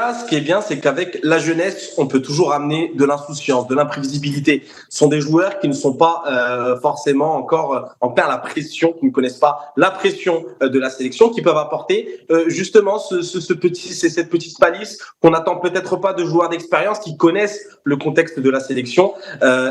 Dia, ce qui est bien, c'est qu'avec la jeunesse, on peut toujours amener de l'insouciance, de l'imprévisibilité. Ce sont des joueurs qui ne sont pas forcément encore en plein la pression, qui ne connaissent pas la pression de la sélection, qui peuvent apporter justement cette petite palisse qu'on n'attend peut-être pas de joueurs d'expérience qui connaissent le contexte de la sélection.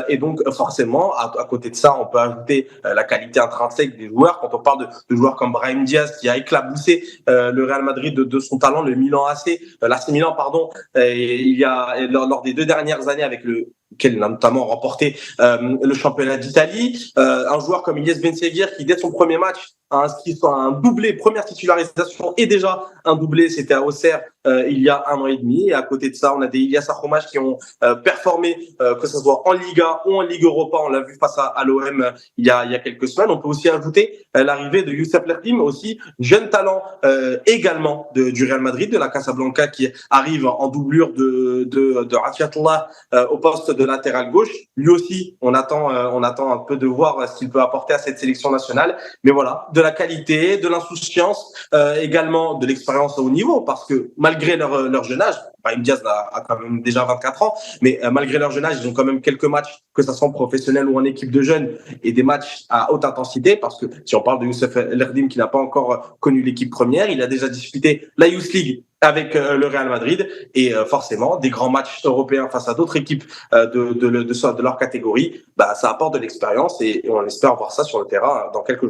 Et donc forcément, à côté de ça, on peut ajouter la qualité intrinsèque des joueurs. Quand on parle de joueurs comme Brahim Diaz, qui a éclaboussé le Real Madrid de son talent, le Milan AC, l'AC Milan, pardon, il y a lors des 2 dernières années avec lequel a notamment remporté le championnat d'Italie. Un joueur comme Ilyes Benseghir qui, dès son premier match, a inscrit un doublé, première titularisation et déjà un doublé, c'était à Auxerre il y a 1 an et demi. Et à côté de ça, on a des Ilias Akhommach qui ont performé, que ce soit en Liga ou en Ligue Europa. On l'a vu face à l'OM il y a quelques semaines. On peut aussi ajouter l'arrivée de Youssef Lerdim, aussi jeune talent également du Real Madrid, de la Casablanca, qui arrive en doublure de Ratiatullah au poste de latéral gauche. Lui aussi, on attend un peu de voir ce qu'il peut apporter à cette sélection nationale. Mais voilà, de la qualité, de l'insouciance, également de l'expérience au haut niveau, parce que malgré leur jeune âge, Brahim Diaz a quand même déjà 24 ans, mais malgré leur jeune âge, ils ont quand même quelques matchs, que ce soit en professionnel ou en équipe de jeunes, et des matchs à haute intensité, parce que si on parle de Youssef Lerdim qui n'a pas encore connu l'équipe première, il a déjà disputé la Youth League avec le Real Madrid, et forcément des grands matchs européens face à d'autres équipes de leur catégorie, ça apporte de l'expérience, et on espère voir ça sur le terrain dans quelques jours.